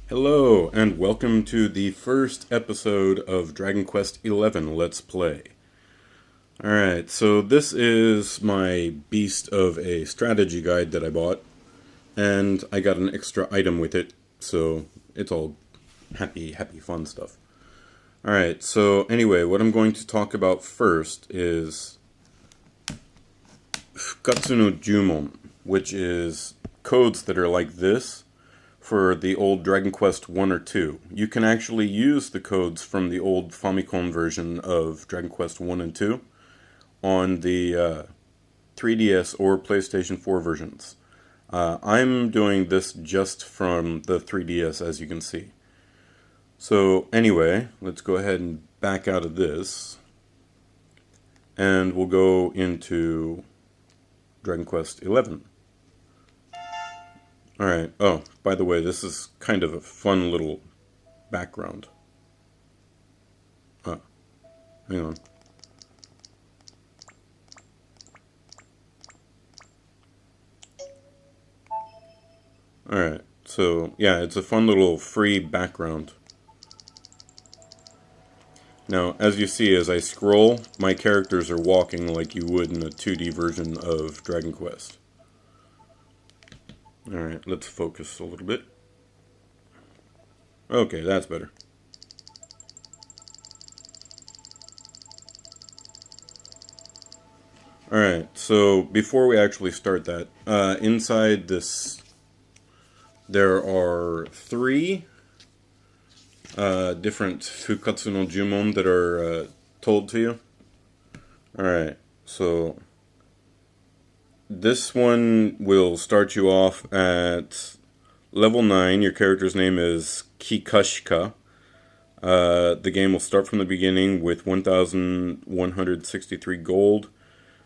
Hello, and welcome to the first episode of Dragon Quest XI Let's Play. Alright, so this is my beast of a strategy guide that I bought, and I got an extra item with it, so it's all happy fun stuff. Alright, so anyway, what I'm going to talk about first is fukkatsu no jumon, which is codes that are like this for the old Dragon Quest 1 or 2. You can actually use the codes from the old Famicom version of Dragon Quest 1 and 2 on the 3DS or PlayStation 4 versions. I'm doing this just from the 3DS, as you can see. So anyway, let's go ahead and back out of this, and we'll go into Dragon Quest XI. Alright, oh, by the way, this is kind of a fun little background. Hang on. Alright, so, yeah, it's a fun little free background. Now, as you see, as I scroll, my characters are walking like you would in a 2D version of Dragon Quest. Alright, let's focus a little bit. Okay, that's better. Alright, so before we actually start that, inside this, there are 3 different fukkatsu no jumon that are told to you. Alright, so this one will start you off at level 9. Your character's name is Kikashika. The game will start from the beginning with 1,163 gold.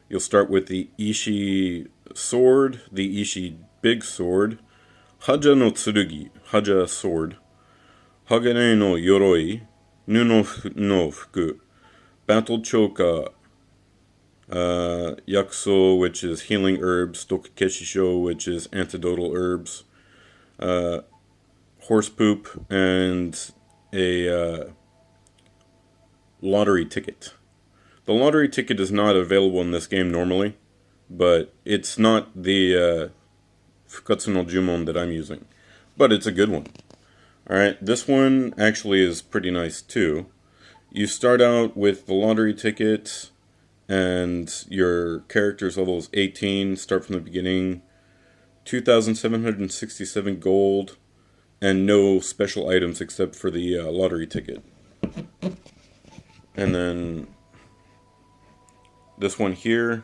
You'll start with the Ishi sword, the Ishi big sword, Haja no tsurugi, Haja sword, Hagane no yoroi, Nuno no fuku, battle choka, Yakuso, which is healing herbs, Dokukeshisho, which is antidotal herbs, horse poop, and a lottery ticket. The lottery ticket is not available in this game normally, but it's not the fukkatsu no jumon that I'm using, but it's a good one. Alright, this one actually is pretty nice too. You start out with the lottery ticket, and your character's level is 18, start from the beginning, 2,767 gold, and no special items except for the lottery ticket. And then this one here,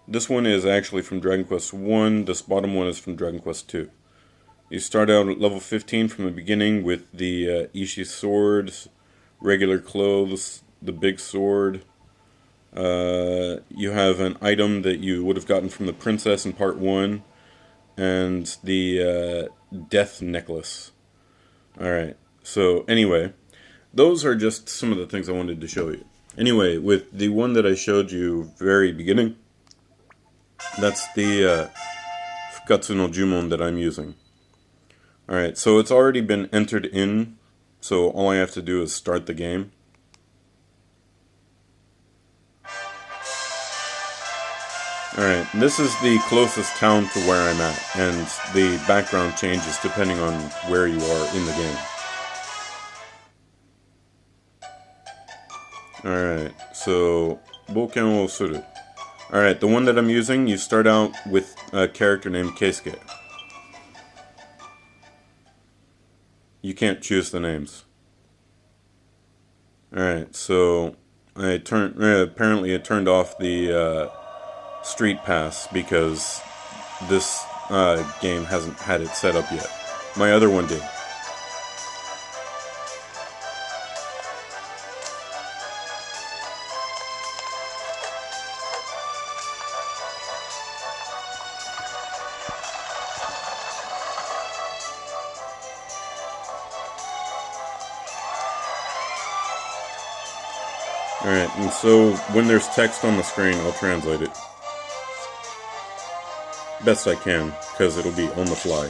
this one is actually from Dragon Quest 1, this bottom one is from Dragon Quest 2. You start out at level 15 from the beginning with the Ishi sword, regular clothes, the big sword. You have an item that you would have gotten from the princess in part 1, and the death necklace. Alright, so anyway, those are just some of the things I wanted to show you. Anyway, with the one that I showed you very beginning, that's the fukkatsu no jumon that I'm using. Alright, so it's already been entered in, so all I have to do is start the game. Alright, this is the closest town to where I'm at, and the background changes depending on where you are in the game. Alright, so, Boken wo suru. Alright, the one that I'm using, you start out with a character named Keisuke. You can't choose the names. Alright, so, apparently I turned off the street pass because this game hasn't had it set up yet. My other one did. Alright, and so when there's text on the screen, I'll translate it. Best I can, because it'll be on the fly.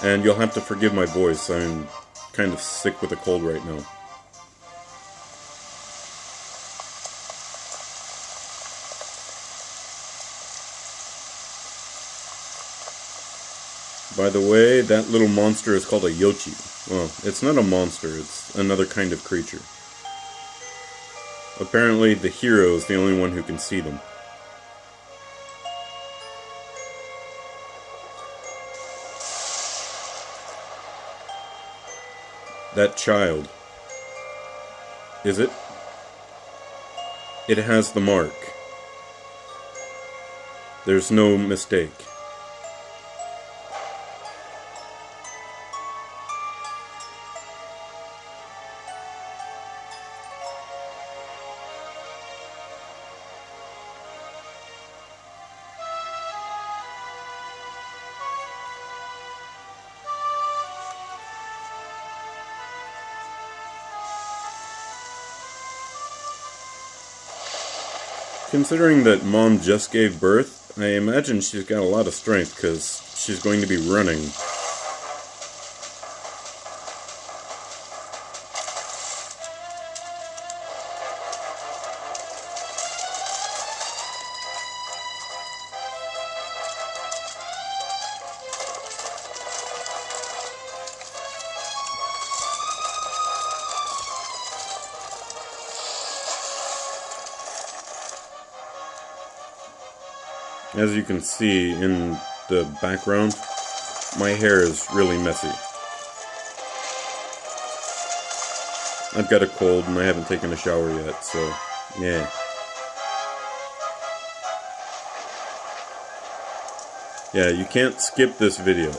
And you'll have to forgive my voice, I'm kind of sick with a cold right now. By the way, that little monster is called a yochi. Well, it's not a monster, it's another kind of creature. Apparently, the hero is the only one who can see them. That child. Is it? It has the mark. There's no mistake. Considering that Mom just gave birth, I imagine she's got a lot of strength because she's going to be running. As you can see in the background, my hair is really messy. I've got a cold and I haven't taken a shower yet, so yeah. Yeah, you can't skip this video.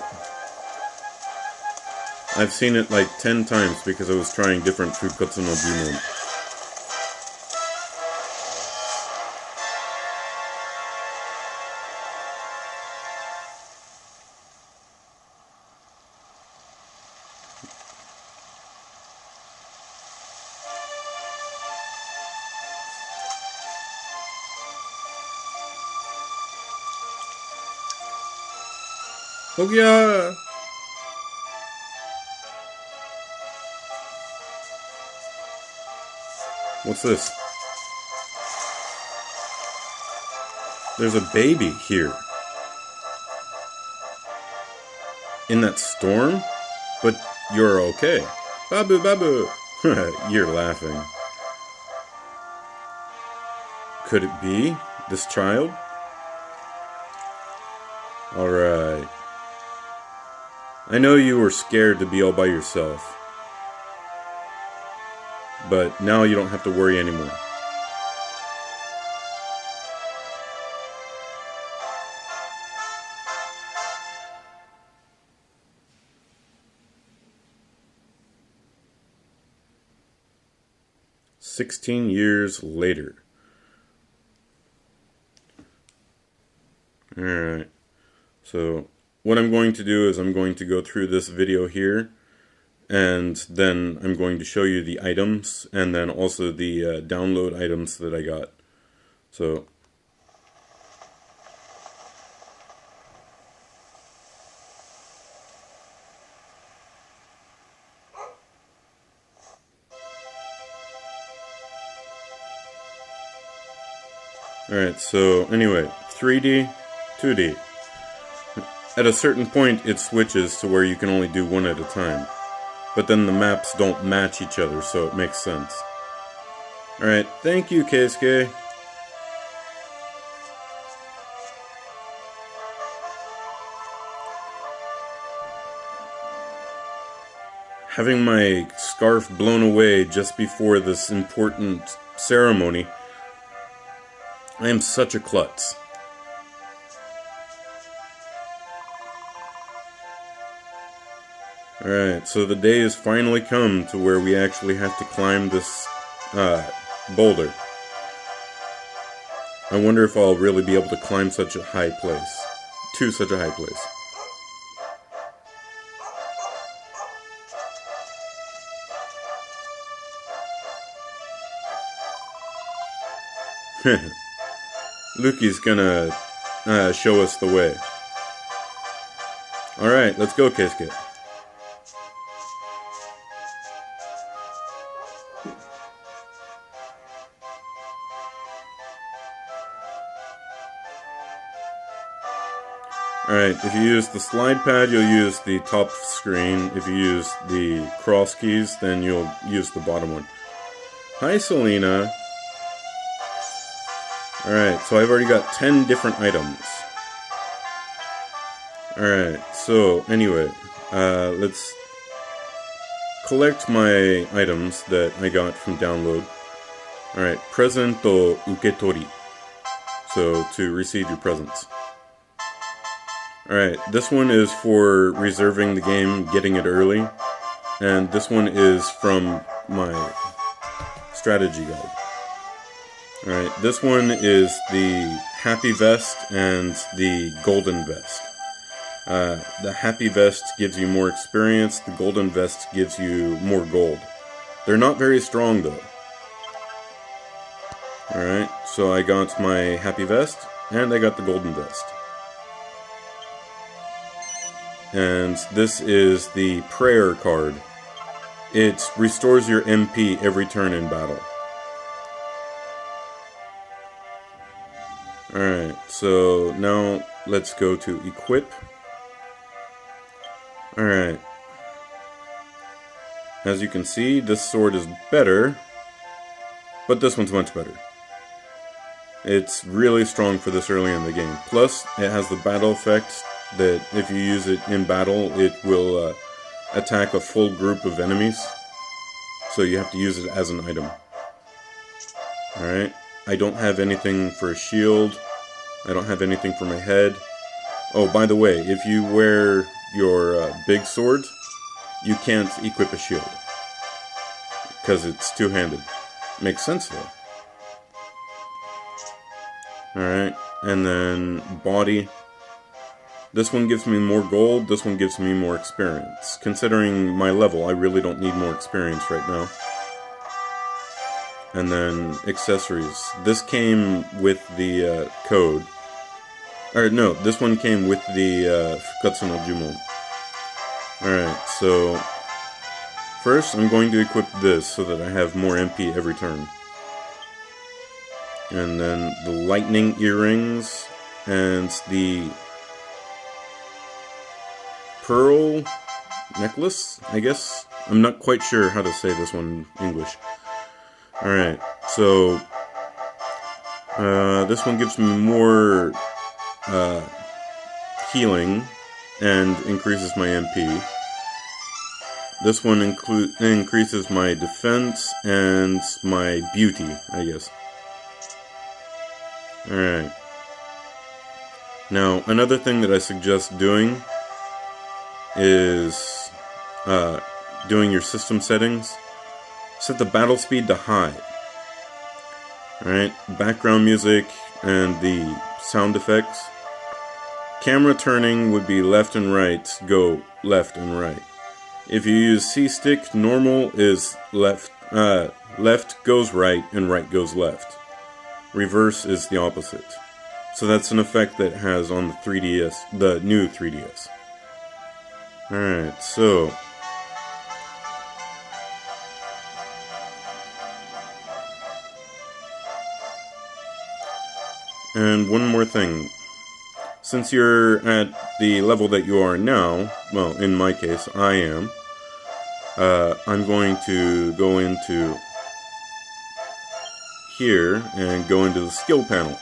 I've seen it like 10 times because I was trying different fukkatsu no jumon. Oh yeah! What's this? There's a baby here. In that storm? But you're okay. Babu, babu! You're laughing. Could it be? This child? Alright. I know you were scared to be all by yourself. But now you don't have to worry anymore. "16 years later." Alright. So what I'm going to do is I'm going to go through this video here, and then I'm going to show you the items, and then also the download items that I got. So, alright, so anyway, 3D, 2D. At a certain point it switches to where you can only do one at a time. But then the maps don't match each other, so it makes sense. Alright, thank you, Keisuke. Having my scarf blown away just before this important ceremony, I am such a klutz. Alright, so the day has finally come to where we actually have to climb this boulder. I wonder if I'll really be able to climb such a high place. To such a high place. Luki's gonna show us the way. Alright, let's go, Keisuke. Alright, if you use the slide pad, you'll use the top screen. If you use the cross keys, then you'll use the bottom one. Hi, Selena. Alright, so I've already got 10 different items. Alright, so anyway, let's collect my items that I got from download. Alright, present to uketori. So, to receive your presents. Alright, this one is for reserving the game, getting it early. And this one is from my strategy guide. Alright, this one is the Happy Vest and the Golden Vest. The Happy Vest gives you more experience, the Golden Vest gives you more gold. They're not very strong though. Alright, so I got my Happy Vest, and I got the Golden Vest. And this is the Prayer card. It restores your MP every turn in battle. Alright, so now let's go to Equip. Alright. As you can see, this sword is better, but this one's much better. It's really strong for this early in the game. Plus, it has the battle effect that if you use it in battle, it will attack a full group of enemies. So you have to use it as an item. Alright. I don't have anything for a shield. I don't have anything for my head. Oh, by the way, if you wear your big sword, you can't equip a shield. Because it's two-handed. Makes sense though. Alright, and then body. This one gives me more gold, this one gives me more experience. Considering my level, I really don't need more experience right now. And then accessories. This came with the code. Or no, this one came with the fukkatsu no jumon. Alright, so first I'm going to equip this so that I have more MP every turn. And then the lightning earrings and the pearl necklace, I guess? I'm not quite sure how to say this one in English. Alright, so this one gives me more healing and increases my MP. This one increases my defense and my beauty, I guess. Alright. Now, another thing that I suggest doing is doing your system settings. Set the battle speed to high. Alright, background music and the sound effects. Camera turning would be left and right, go left and right. If you use C-stick, normal is left goes right and right goes left. Reverse is the opposite. So that's an effect that has on the 3DS, the new 3DS. Alright, so and one more thing. Since you're at the level that you are now, well, in my case, I am, I'm going to go into here and go into the skill panel.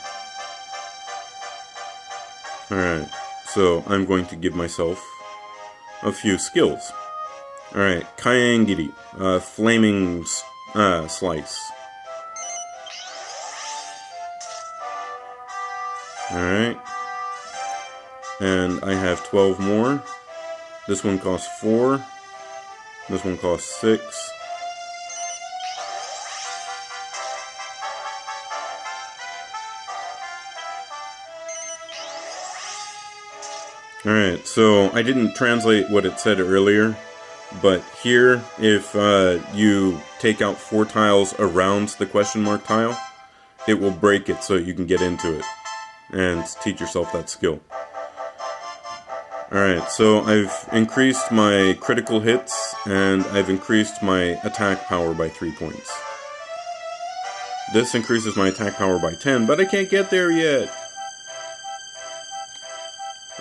Alright, so I'm going to give myself a few skills. Alright, Kayangiri, flaming slice. Alright, and I have 12 more. This one costs 4. This one costs 6. Alright, so I didn't translate what it said earlier, but here, if you take out 4 tiles around the question mark tile, it will break it so you can get into it and teach yourself that skill. Alright, so I've increased my critical hits, and I've increased my attack power by 3 points. This increases my attack power by 10, but I can't get there yet!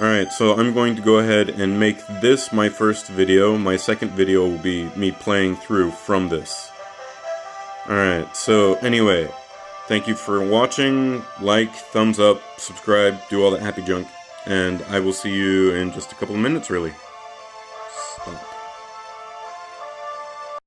Alright, so I'm going to go ahead and make this my first video. My second video will be me playing through from this. Alright, so anyway, thank you for watching. Like, thumbs up, subscribe, do all that happy junk. And I will see you in just a couple of minutes, really.